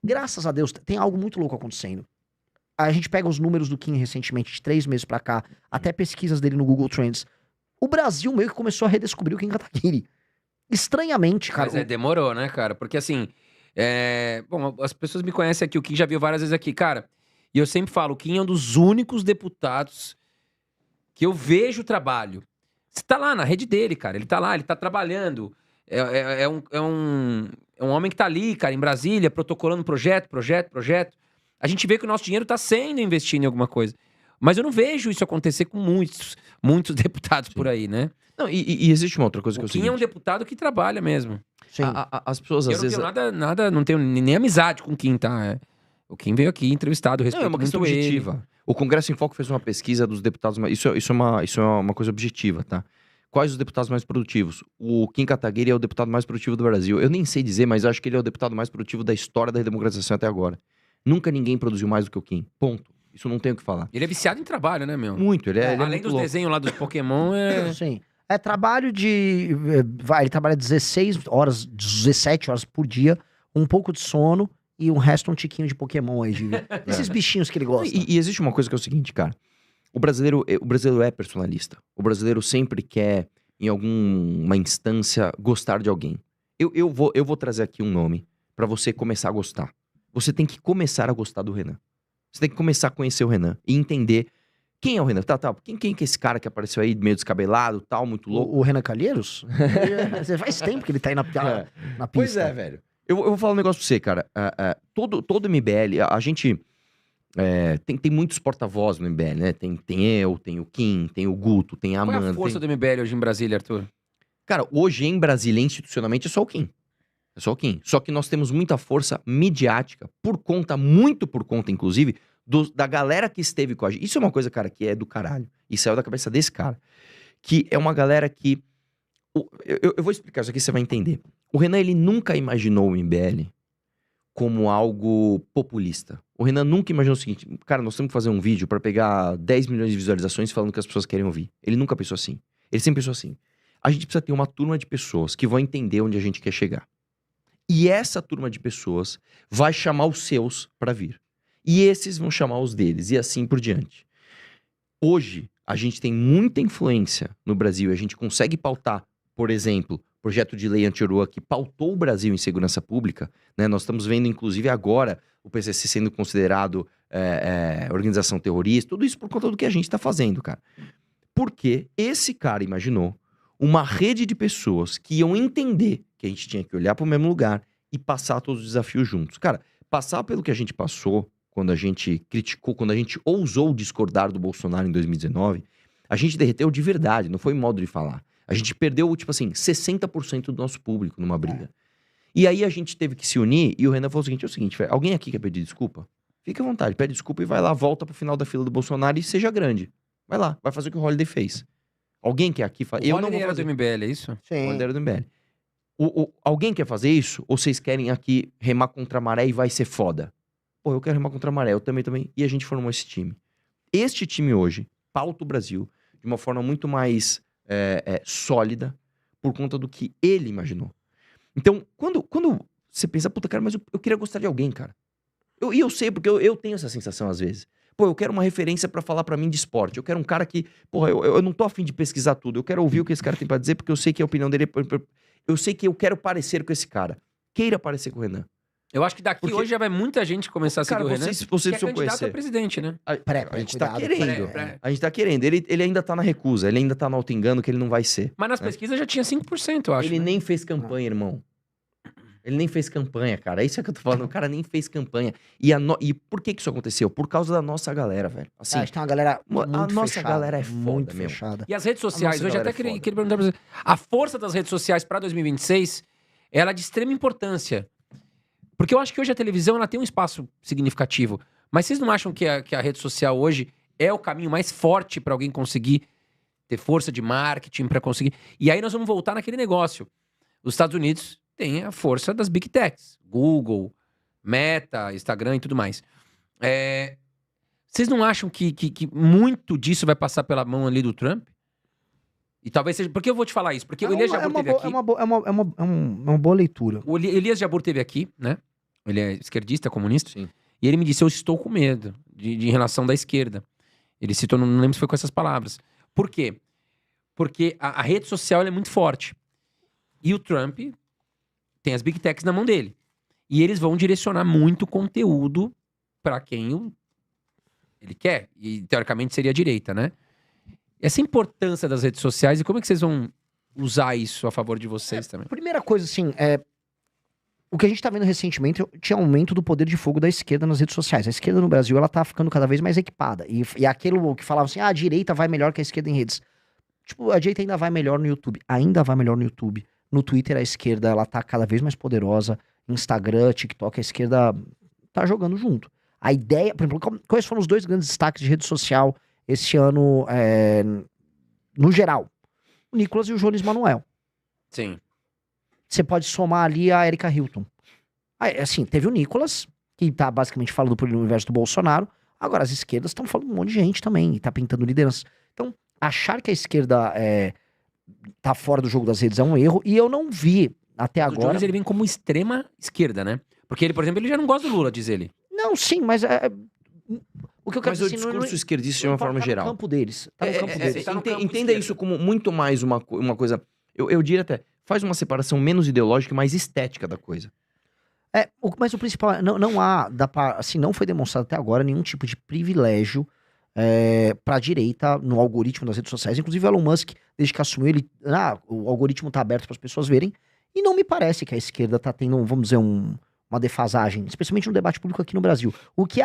Graças a Deus, tem algo muito louco acontecendo. A gente pega os números do Kim recentemente, de 3 meses pra cá, até pesquisas dele no Google Trends. O Brasil meio que começou a redescobrir o Kim Kataguiri. Estranhamente, cara. Mas demorou, né, cara? Porque assim, bom, as pessoas me conhecem aqui, o Kim já viu várias vezes aqui, cara. E eu sempre falo, o Kim é um dos únicos deputados que eu vejo o trabalho. Você tá lá na rede dele, cara. Ele tá lá, ele tá trabalhando. É um homem que tá ali, cara, em Brasília, protocolando projeto. A gente vê que o nosso dinheiro tá sendo investido em alguma coisa. Mas eu não vejo isso acontecer com muitos deputados por aí, né? Não, e existe uma outra coisa que eu O Kim é um deputado que trabalha mesmo. Sim. As pessoas Eu às não vezes... tenho nada, não tenho nem amizade com o Kim, tá? O Kim veio aqui entrevistado, eu Não, respeito é uma questão muito ele. objetiva. O Congresso em Foco fez uma pesquisa dos deputados... Isso é uma coisa objetiva, tá? Quais os deputados mais produtivos? O Kim Kataguiri é o deputado mais produtivo do Brasil. Eu nem sei dizer, mas acho que ele é o deputado mais produtivo da história da redemocratização até agora. Nunca ninguém produziu mais do que o Kim. Ponto. Isso não tem o que falar. Ele é viciado em trabalho, né, meu? Muito, ele é Além muito dos louco. desenhos lá dos Pokémon, Sim. É trabalho de... ele trabalha 16 horas, 17 horas por dia, um pouco de sono e o resto um tiquinho de Pokémon aí. Esses bichinhos que ele gosta. E existe uma coisa que é o seguinte, cara. O brasileiro é personalista. O brasileiro sempre quer, em alguma instância, gostar de alguém. Eu vou trazer aqui um nome pra você começar a gostar. Você tem que começar a gostar do Renan. Você tem que começar a conhecer o Renan e entender quem é o Renan. Tá. Quem que é esse cara que apareceu aí, meio descabelado, tal, muito louco? O Renan Calheiros? Faz tempo que ele tá aí na pista. Pois é, velho. Eu vou falar um negócio pra você, cara. Todo MBL, a gente... tem muitos porta-vozes no MBL, né? Tem eu, tem o Kim, tem o Guto, tem a qual Amanda. é a força do MBL hoje em Brasília, Arthur? Cara, hoje em Brasília, institucionalmente, é só o Kim. É só o Kim. Só que nós temos muita força midiática, muito por conta, inclusive, da galera que esteve com a gente. Isso é uma coisa, cara, que é do caralho. E saiu da cabeça desse cara. Que é uma galera que... Eu vou explicar isso aqui, você vai entender. O Renan, ele nunca imaginou o MBL como algo populista. O Renan nunca imaginou o seguinte: cara, nós temos que fazer um vídeo pra pegar 10 milhões de visualizações falando que as pessoas querem ouvir. Ele nunca pensou assim. Ele sempre pensou assim: a gente precisa ter uma turma de pessoas que vão entender onde a gente quer chegar. E essa turma de pessoas vai chamar os seus pra vir. E esses vão chamar os deles, e assim por diante. Hoje, a gente tem muita influência no Brasil, e a gente consegue pautar, por exemplo, projeto de lei anti-Oruan que pautou o Brasil em segurança pública, né? Nós estamos vendo, inclusive, agora o PCC sendo considerado organização terrorista, tudo isso por conta do que a gente está fazendo, cara. Porque esse cara imaginou uma rede de pessoas que iam entender que a gente tinha que olhar para o mesmo lugar e passar todos os desafios juntos. Cara, passar pelo que a gente passou quando a gente criticou, quando a gente ousou discordar do Bolsonaro em 2019, a gente derreteu de verdade, não foi modo de falar. A gente perdeu, tipo assim, 60% do nosso público numa briga. E aí a gente teve que se unir e o Renan falou o seguinte, velho, alguém aqui quer pedir desculpa? Fique à vontade, pede desculpa e vai lá, volta pro final da fila do Bolsonaro e seja grande. Vai lá, vai fazer o que o Holiday fez. Alguém quer aqui fazer? Eu não vou fazer do MBL, é isso? O Holiday era do MBL. Alguém quer fazer isso? Ou vocês querem aqui remar contra a maré e vai ser foda? Pô, eu quero remar contra a maré, eu também. E a gente formou esse time. Este time hoje pauta o Brasil de uma forma muito mais sólida por conta do que ele imaginou. Então, quando você pensa, puta, cara, mas eu queria gostar de alguém, cara. E eu sei, porque eu tenho essa sensação às vezes. Pô, eu quero uma referência pra falar pra mim de esporte. Eu quero um cara que... Porra, eu não tô afim de pesquisar tudo. Eu quero ouvir o que esse cara tem pra dizer, porque eu sei que a opinião dele... Eu sei que eu quero parecer com esse cara. Queira parecer com o Renan. Eu acho que daqui hoje já vai muita gente começar a seguir o Renan. Vocês que é precisam candidato conhecer. a presidente, né? A gente tá cuidado. querendo. A gente tá querendo. Ele ainda tá na recusa. Ele ainda tá no auto-engano que ele não vai ser. Mas nas pesquisas já tinha 5%, eu acho. Ele né? nem fez campanha, irmão. Ele nem fez campanha, cara. Isso é que eu tô falando. O cara nem fez campanha. E por que isso aconteceu? Por causa da nossa galera, velho. Assim, a gente tem uma galera muito a nossa fechada, galera é foda, muito meu. fechada. E as redes sociais, nossa hoje galera até é foda. queria perguntar pra você. A força das redes sociais pra 2026, ela é de extrema importância. Porque eu acho que hoje a televisão ela tem um espaço significativo. Mas vocês não acham que a rede social hoje é o caminho mais forte pra alguém conseguir ter força de marketing, pra conseguir... E aí nós vamos voltar naquele negócio. Os Estados Unidos têm a força das Big Techs. Google, Meta, Instagram e tudo mais. Vocês não acham que muito disso vai passar pela mão ali do Trump? E talvez seja... Por que eu vou te falar isso? Porque o Elias Jabbour teve aqui. É uma boa leitura. O Elias Jabbour teve aqui, né? Ele é esquerdista, comunista. Sim. E ele me disse, eu estou com medo de relação da esquerda. Ele citou, não lembro se foi com essas palavras. Por quê? Porque a rede social ela é muito forte. E o Trump tem as big techs na mão dele. E eles vão direcionar muito conteúdo para quem ele quer. E, teoricamente, seria a direita, né? Essa importância das redes sociais, e como é que vocês vão usar isso a favor de vocês também? Primeira coisa, assim, o que a gente tá vendo recentemente tinha aumento do poder de fogo da esquerda nas redes sociais. A esquerda no Brasil, ela tá ficando cada vez mais equipada. E aquilo que falava assim, a direita vai melhor que a esquerda em redes. Tipo, a direita ainda vai melhor no YouTube. Ainda vai melhor no YouTube. No Twitter, a esquerda, ela tá cada vez mais poderosa. Instagram, TikTok, a esquerda tá jogando junto. A ideia, por exemplo, quais foram os 2 grandes destaques de rede social esse ano, no geral? O Nicolas e o Jones Manuel. Sim. Você pode somar ali a Erika Hilton. Aí, assim, teve o Nicolas, que tá basicamente falando pro universo do Bolsonaro. Agora, as esquerdas estão falando um monte de gente também, e tá pintando liderança. Então, achar que a esquerda tá fora do jogo das redes é um erro, e eu não vi até O agora... Jones, ele vem como extrema esquerda, né? Porque ele, por exemplo, ele já não gosta do Lula, diz ele. Não, sim, mas... o que eu quero Mas o dizer, discurso esquerdista de uma forma tá geral. no campo deles. Tá no campo deles. tá no campo Entenda esquerdo. isso como muito mais uma coisa... Eu diria até, faz uma separação menos ideológica e mais estética da coisa. Mas o principal é, não há, assim, não foi demonstrado até agora nenhum tipo de privilégio pra direita no algoritmo das redes sociais. Inclusive o Elon Musk, desde que assumiu, o algoritmo tá aberto para as pessoas verem. E não me parece que a esquerda tá tendo, vamos dizer, uma defasagem, especialmente no debate público aqui no Brasil. O que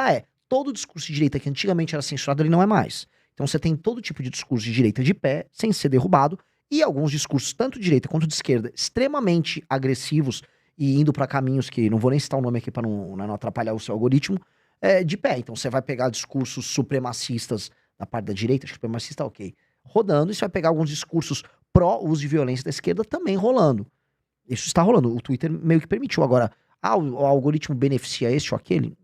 todo o discurso de direita que antigamente era censurado, ele não é mais. Então você tem todo tipo de discurso de direita de pé, sem ser derrubado, e alguns discursos, tanto de direita quanto de esquerda, extremamente agressivos e indo pra caminhos que não vou nem citar o nome aqui pra não atrapalhar o seu algoritmo, de pé. Então você vai pegar discursos supremacistas da parte da direita, supremacista, ok, rodando, e você vai pegar alguns discursos pró-uso de violência da esquerda também rolando. Isso está rolando. O Twitter meio que permitiu. Agora, o algoritmo beneficia este ou aquele?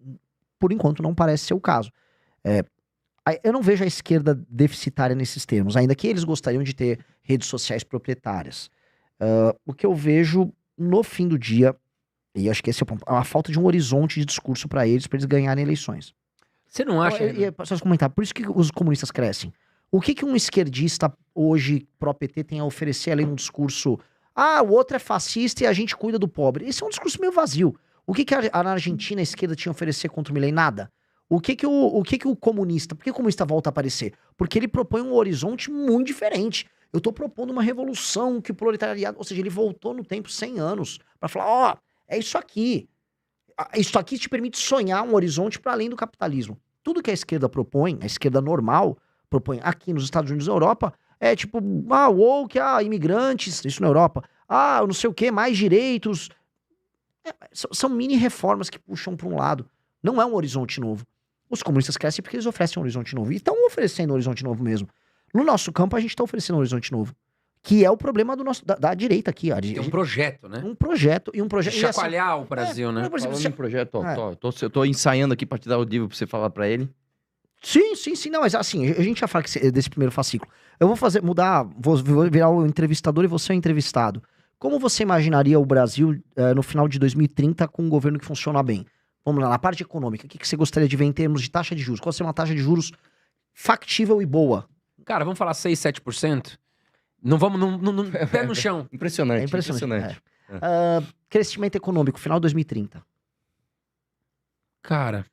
Por enquanto não parece ser o caso. Eu não vejo a esquerda deficitária nesses termos, ainda que eles gostariam de ter redes sociais proprietárias. O que eu vejo no fim do dia, e acho que esse é a falta de um horizonte de discurso para eles ganharem eleições. Você não acha? Só comentar, por isso que os comunistas crescem. O que um esquerdista hoje, pró-PT, tem a oferecer além de um discurso... o outro é fascista e a gente cuida do pobre. Esse é um discurso meio vazio. O que na Argentina a esquerda tinha a oferecer contra o Milei? Nada. O que o comunista... Por que o comunista volta a aparecer? Porque ele propõe um horizonte muito diferente. Eu tô propondo uma revolução que o proletariado... Ou seja, ele voltou no tempo 100 anos pra falar, é isso aqui. Isso aqui te permite sonhar um horizonte para além do capitalismo. Tudo que a esquerda propõe, a esquerda normal propõe aqui nos Estados Unidos e na Europa, é tipo, woke, imigrantes, isso na Europa, não sei o que, mais direitos. São mini reformas que puxam para um lado. Não é um horizonte novo. Os comunistas crescem porque eles oferecem um horizonte novo. E estão oferecendo um horizonte novo mesmo. No nosso campo, a gente está oferecendo um horizonte novo. Que é o problema da direita aqui. Tem um projeto, né? Um projeto. De chacoalhar o Brasil, né? Por exemplo, Falando em projeto, eu tô ensaiando aqui pra te dar o livro pra você falar pra ele. Sim. Não, mas assim, a gente já fala desse primeiro fascículo. Eu vou vou virar o entrevistador e você é o entrevistado. Como você imaginaria o Brasil no final de 2030 com um governo que funciona bem? Vamos lá, na parte econômica, o que você gostaria de ver em termos de taxa de juros? Qual seria uma taxa de juros factível e boa? Cara, vamos falar 6, 7%? Não vamos, pé no chão. Impressionante. Crescimento econômico, final de 2030. Cara...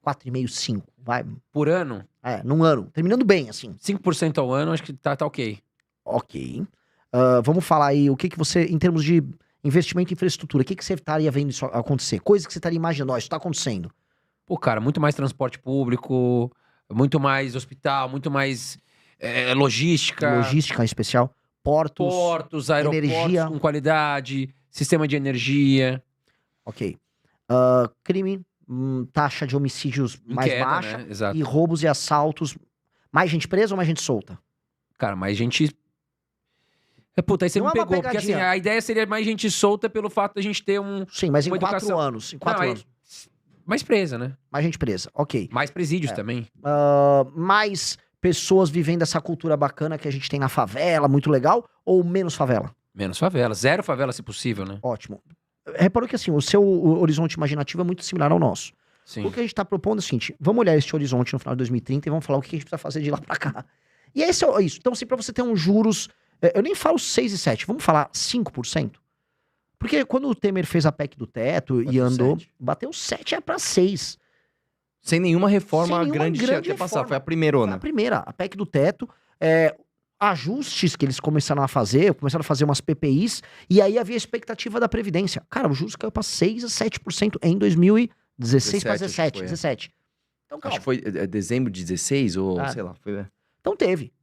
4,5, 5, vai. Por ano? Num ano. Terminando bem, assim. 5% ao ano, acho que tá ok. Ok. Vamos falar aí, o que você, em termos de investimento em infraestrutura, o que você estaria vendo isso acontecer? Coisas que você estaria imaginando, isso tá acontecendo. Pô, cara, muito mais transporte público, muito mais hospital, muito mais logística. Logística em especial. Portos, aeroportos energia. com qualidade, sistema de energia. Ok. Crime, taxa de homicídios mais Queda, baixa. né? Exato. E roubos e assaltos. Mais gente presa ou mais gente solta? Cara, mais gente... Puta, aí você Não me é uma pegou, porque assim, pegadinha. a ideia seria mais gente solta pelo fato da gente ter Sim, mas em uma 4 educação. anos. Em 4 Não, anos. mais presa, né? Mais gente presa, ok. Mais presídios também. Mais pessoas vivendo essa cultura bacana que a gente tem na favela, muito legal, ou menos favela? Menos favela. 0 favela, se possível, né? Ótimo. reparou que assim, o seu horizonte imaginativo é muito similar ao nosso. Sim. O que a gente está propondo é o seguinte: vamos olhar esse horizonte no final de 2030 e vamos falar o que a gente precisa fazer de lá para cá. E esse é isso. Então, assim, para você ter uns juros, eu nem falo 6 e 7, vamos falar 5%. Porque quando o Temer fez a PEC do teto e Bateu andou, 7. bateu 7 para 6. Sem nenhuma reforma Sem nenhuma grande grande tinha passado. reforma. Foi a Foi primeirona. a primeira, a PEC do teto, ajustes que eles começaram a fazer umas PPIs, e aí havia a expectativa da Previdência. Cara, o juros caiu para 6 a 7% em 2016 para 17, acho que foi, 17. Então, Acho calma. que foi dezembro de 16 ou Ah. sei lá. Foi... Então teve.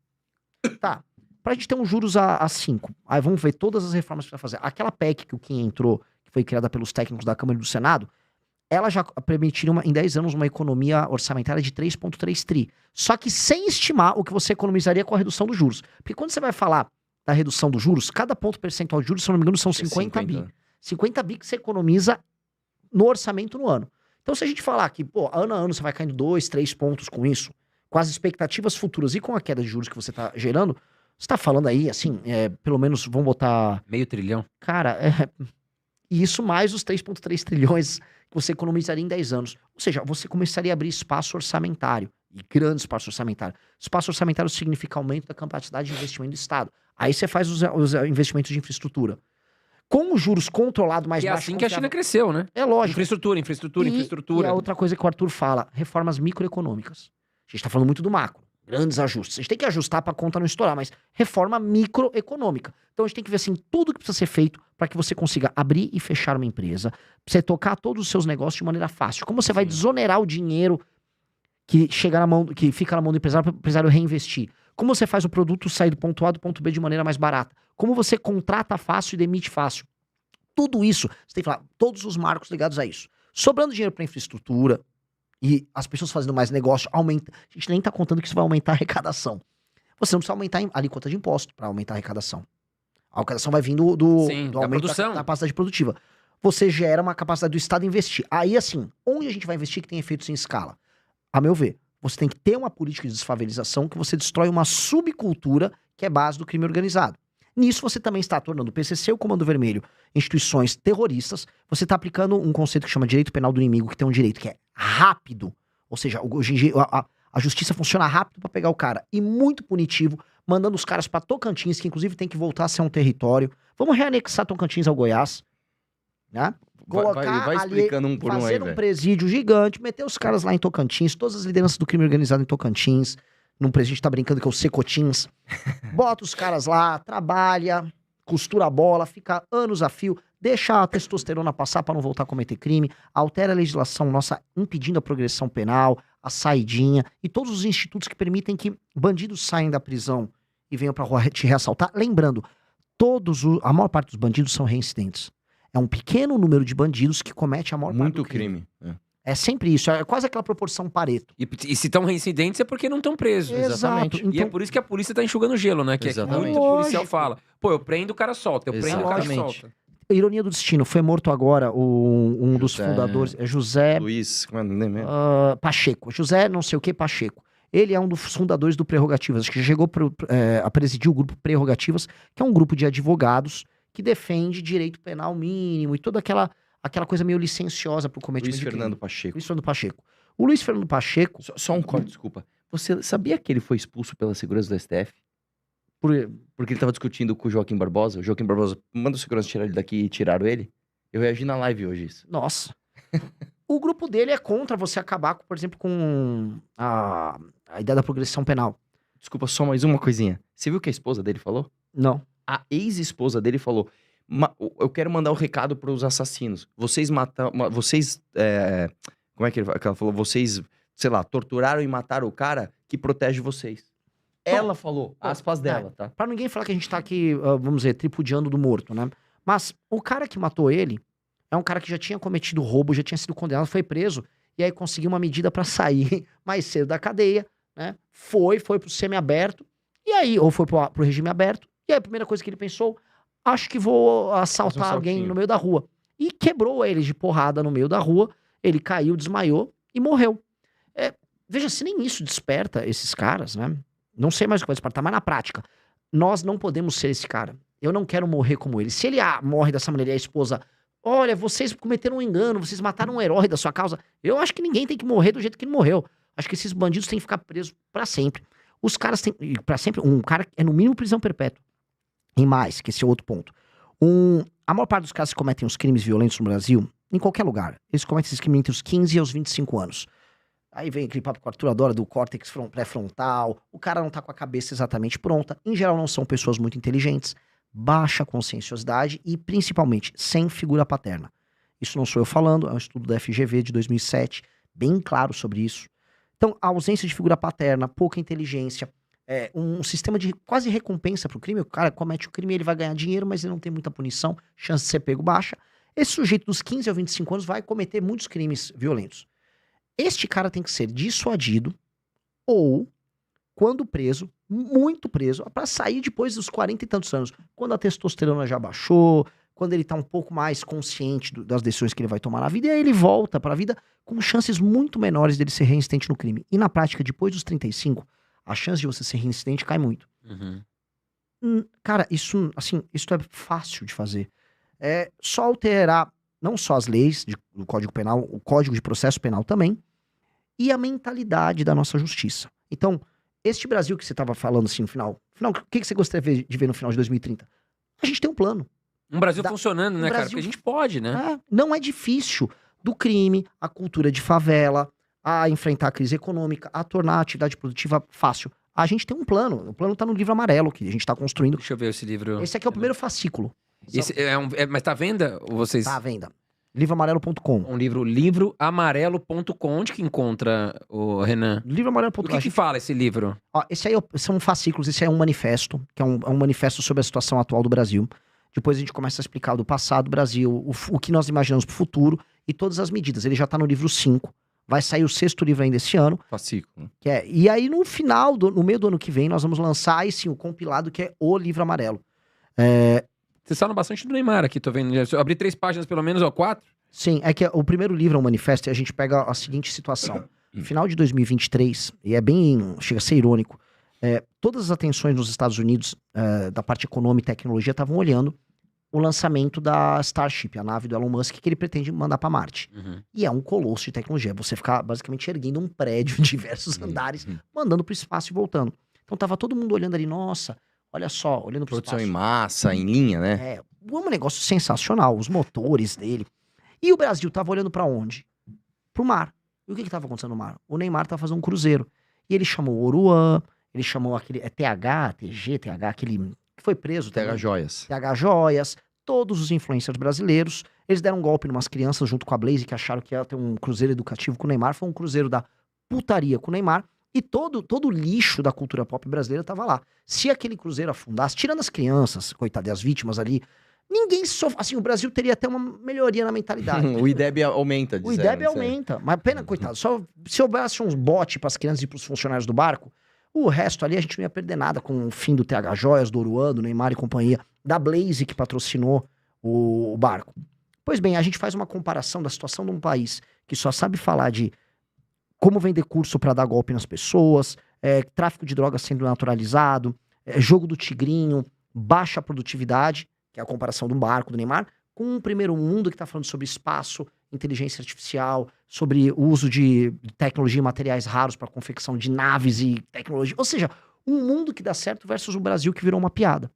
Tá. Pra gente ter uns juros a 5. Aí vamos ver todas as reformas que vai fazer. Aquela PEC que o Kim entrou, que foi criada pelos técnicos da Câmara e do Senado, ela já permitiria em 10 anos uma economia orçamentária de 3,3 tri. Só que sem estimar o que você economizaria com a redução dos juros. Porque quando você vai falar da redução dos juros, cada ponto percentual de juros, se eu não me engano, são 50 bi. 50 bi que você economiza no orçamento no ano. Então, se a gente falar que, pô, ano a ano você vai caindo 2, 3 pontos com isso, com as expectativas futuras e com a queda de juros que você tá gerando, você tá falando aí, assim, pelo menos, vamos botar... Meio trilhão. Cara, e isso mais os 3,3 trilhões que você economizaria em 10 anos. Ou seja, você começaria a abrir espaço orçamentário, e grande espaço orçamentário. Espaço orçamentário significa aumento da capacidade de investimento do Estado. Aí você faz os investimentos de infraestrutura. Com os juros controlados mais E é baixos... assim que a China cresceu, né? É lógico. Infraestrutura. E a outra coisa que o Arthur fala, reformas microeconômicas. A gente tá falando muito do macro, grandes ajustes. A gente tem que ajustar pra conta não estourar, mas reforma microeconômica. Então a gente tem que ver assim, tudo que precisa ser feito para que você consiga abrir e fechar uma empresa, pra você tocar todos os seus negócios de maneira fácil. Como você vai desonerar o dinheiro que chega na mão, que fica na mão do empresário para o empresário reinvestir. Como você faz o produto sair do ponto A do ponto B de maneira mais barata. Como você contrata fácil e demite fácil. Tudo isso, você tem que falar, todos os marcos ligados a isso. Sobrando dinheiro para infraestrutura e as pessoas fazendo mais negócio, aumenta. A gente nem tá contando que isso vai aumentar a arrecadação. Você não precisa aumentar a alíquota de imposto para aumentar a arrecadação. A arrecadação vai vindo do da aumento produção. da capacidade produtiva. Você gera uma capacidade do Estado investir. Aí, assim, onde a gente vai investir que tem efeitos em escala? A meu ver, você tem que ter uma política de desfavelização que você destrói uma subcultura que é base do crime organizado. Nisso você também está tornando o PCC e o Comando Vermelho instituições terroristas. Você está aplicando um conceito que chama direito penal do inimigo, que tem um direito que é rápido. Ou seja, a justiça funciona rápido para pegar o cara. E muito punitivo, mandando os caras para Tocantins, que inclusive tem que voltar a ser um território. Vamos reanexar Tocantins ao Goiás. Né? Vai explicando um por um aí, fazer velho. um presídio gigante, meter os caras lá em Tocantins, todas as lideranças do crime organizado em Tocantins, num presídio, a gente tá brincando que é o Secotins. Bota os caras lá, trabalha, costura a bola, fica anos a fio, deixa a testosterona passar pra não voltar a cometer crime, altera a legislação nossa impedindo a progressão penal, a saidinha e todos os institutos que permitem que bandidos saiam da prisão e venham pra rua te reassaltar. Lembrando, a maior parte dos bandidos são reincidentes. É um pequeno número de bandidos que comete a maior parte Muito do crime. crime. É sempre isso, é quase aquela proporção Pareto. E se estão reincidentes é porque não estão presos. Exato. E é Então, por isso que a polícia tá enxugando gelo, né? Que Exatamente. muito policial Lógico. fala. Pô, eu prendo, o cara solta. Eu prendo, o cara Exatamente. solta. ironia do destino, foi morto agora um dos José- fundadores, é José Luiz, como é o nome mesmo? Pacheco. José não sei o que Pacheco. Ele é um dos fundadores do Prerrogativas, acho que já chegou a presidir o grupo Prerrogativas, que é um grupo de advogados que defende direito penal mínimo e toda aquela coisa meio licenciosa pro cometimento Luiz de crime. Fernando Pacheco. Luiz Fernando Pacheco. O Luiz Fernando Pacheco, Só um corte, desculpa. Você sabia que ele foi expulso pela segurança do STF? Porque ele tava discutindo com o Joaquim Barbosa. O Joaquim Barbosa manda o segurança tirar ele daqui e tiraram ele. Eu reagi na live hoje isso. nossa. O grupo dele é contra você acabar, por exemplo, com a ideia da progressão penal. Desculpa, só mais uma coisinha. Você viu o que a esposa dele falou? Não. A ex-esposa dele falou: eu quero mandar um recado pros assassinos. Vocês mataram. Como é que ela falou? Vocês, sei lá, torturaram e mataram o cara que protege vocês. Ela falou, aspas dela, tá? Pra ninguém falar que a gente tá aqui, vamos dizer, tripudiando do morto, né? Mas o cara que matou ele é um cara que já tinha cometido roubo, já tinha sido condenado, foi preso, e aí conseguiu uma medida pra sair mais cedo da cadeia, né? Foi pro semiaberto, e aí, ou foi pro regime aberto, e aí a primeira coisa que ele pensou, acho que vou assaltar Faz um alguém saltinho. no meio da rua. E quebrou ele de porrada no meio da rua, ele caiu, desmaiou e morreu. Veja, se nem isso desperta esses caras, né? Não sei mais o que vai despertar, mas na prática, nós não podemos ser esse cara. Eu não quero morrer como ele. Se ele morre dessa maneira e a esposa olha, vocês cometeram um engano, vocês mataram um herói da sua causa. Eu acho que ninguém tem que morrer do jeito que ele morreu. Acho que esses bandidos têm que ficar presos pra sempre. Os caras têm, pra sempre, um cara é no mínimo prisão perpétua. E mais, que esse é outro ponto. A maior parte dos caras que cometem os crimes violentos no Brasil, em qualquer lugar, eles cometem esses crimes entre os 15 e os 25 anos. Aí vem aquele papo que o Arthur adora do córtex pré-frontal, o cara não tá com a cabeça exatamente pronta, em geral não são pessoas muito inteligentes, baixa conscienciosidade e, principalmente, sem figura paterna. Isso não sou eu falando, é um estudo da FGV de 2007, bem claro sobre isso. Então, a ausência de figura paterna, pouca inteligência, um sistema de quase recompensa pro crime, o cara comete o crime, ele vai ganhar dinheiro, mas ele não tem muita punição, chance de ser pego baixa. Esse sujeito dos 15 aos 25 anos vai cometer muitos crimes violentos. Este cara tem que ser dissuadido ou, quando preso, muito preso, para sair depois dos 40 e tantos anos, quando a testosterona já baixou, quando ele tá um pouco mais consciente das decisões que ele vai tomar na vida, e aí ele volta pra vida com chances muito menores dele ser reincidente no crime. E na prática, depois dos 35, a chance de você ser reincidente cai muito. Cara, isso é fácil de fazer. É só alterar não só as leis do Código Penal, o Código de Processo Penal também, e a mentalidade da nossa justiça. Então, este Brasil que você estava falando assim no final, o que você gostaria de ver no final de 2030? A gente tem um plano. Um Brasil funcionando, né, cara? Brasil- Porque a gente pode, né? Não é difícil. Do crime, a cultura de favela, a enfrentar a crise econômica, a tornar a atividade produtiva fácil. A gente tem um plano. O plano tá no livro amarelo que a gente tá construindo. Deixa eu ver esse livro. Esse aqui é o primeiro fascículo. Mas tá à venda? Ou vocês... Tá à venda. Livroamarelo.com. Um livroamarelo.com. Onde que encontra, o Renan? O Livroamarelo.com. que fala esse livro? Ó, esse aí são fascículos, esse aí é um manifesto, que é um manifesto sobre a situação atual do Brasil. Depois a gente começa a explicar do passado do Brasil, o que nós imaginamos pro futuro e todas as medidas. Ele já tá no livro 5. Vai sair o 6º livro ainda esse ano. Fascículo. E aí no final, no meio do ano que vem, nós vamos lançar aí sim o compilado que é o livro amarelo. Vocês falam bastante do Neymar aqui, tô vendo. Eu abri 3 páginas pelo menos, ou 4. Sim, é que o primeiro livro é um manifesto e a gente pega a seguinte situação. No final de 2023, e chega a ser irônico, todas as atenções nos Estados Unidos, da parte econômica e tecnologia, estavam olhando o lançamento da Starship, a nave do Elon Musk, que ele pretende mandar para Marte. E é um colosso de tecnologia. Você ficar basicamente erguendo um prédio em diversos andares, mandando pro espaço e voltando. Então tava todo mundo olhando ali, nossa, olha só, olhando pro Produção espaço. em massa, em linha, né? É um negócio sensacional, os motores dele. E o Brasil tava olhando pra onde? Pro mar. E o que tava acontecendo no mar? O Neymar tava fazendo um cruzeiro. E ele chamou o Oruan, ele chamou aquele TH, aquele que foi preso. TH Joias. TH Joias, todos os influencers brasileiros. Eles deram um golpe em umas crianças junto com a Blaze, que acharam que ia ter um cruzeiro educativo com o Neymar. Foi um cruzeiro da putaria com o Neymar. E todo o lixo da cultura pop brasileira tava lá. Se aquele cruzeiro afundasse, tirando as crianças, coitadas, as vítimas ali, ninguém sofre. Assim, o Brasil teria até uma melhoria na mentalidade. O IDEB aumenta, O IDEB aumenta. Mas pena, coitado, só se houvesse uns botes pras crianças e pros funcionários do barco, o resto ali a gente não ia perder nada com o fim do TH Joias, do Oruan, do Neymar e companhia, da Blaze que patrocinou o barco. Pois bem, a gente faz uma comparação da situação de um país que só sabe falar de como vender curso para dar golpe nas pessoas, tráfico de drogas sendo naturalizado, jogo do tigrinho, baixa produtividade, que é a comparação de um barco do Neymar, com um primeiro mundo que está falando sobre espaço, inteligência artificial, sobre o uso de tecnologia e materiais raros para confecção de naves e tecnologia. Ou seja, um mundo que dá certo versus o Brasil que virou uma piada.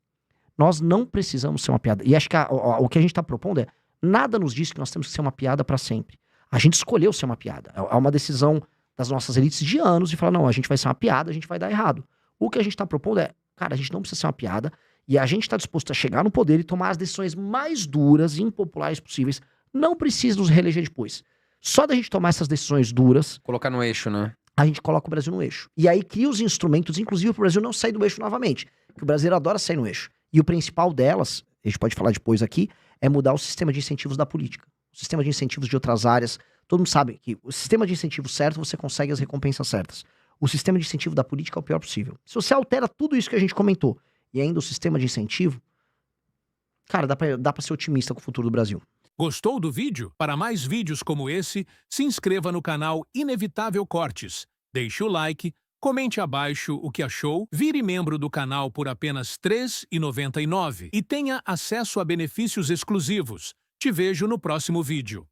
Nós não precisamos ser uma piada. E acho que o que a gente está propondo nada nos diz que nós temos que ser uma piada para sempre. A gente escolheu ser uma piada. É uma decisão das nossas elites de anos de falar, não, a gente vai ser uma piada, a gente vai dar errado. O que a gente está propondo cara, a gente não precisa ser uma piada e a gente está disposto a chegar no poder e tomar as decisões mais duras e impopulares possíveis. Não precisa nos reeleger depois. Só da gente tomar essas decisões duras... Colocar no eixo, né? A gente coloca o Brasil no eixo. E aí cria os instrumentos, inclusive para o Brasil não sair do eixo novamente. Porque o brasileiro adora sair no eixo. E o principal delas, a gente pode falar depois aqui, é mudar o sistema de incentivos da política. O sistema de incentivos de outras áreas. Todo mundo sabe que o sistema de incentivo certo, você consegue as recompensas certas. O sistema de incentivo da política é o pior possível. Se você altera tudo isso que a gente comentou, e ainda o sistema de incentivo, cara, dá pra ser otimista com o futuro do Brasil. Gostou do vídeo? Para mais vídeos como esse, se inscreva no canal Inevitável Cortes, deixe o like, comente abaixo o que achou, vire membro do canal por apenas R$ 3,99 e tenha acesso a benefícios exclusivos, Te vejo no próximo vídeo.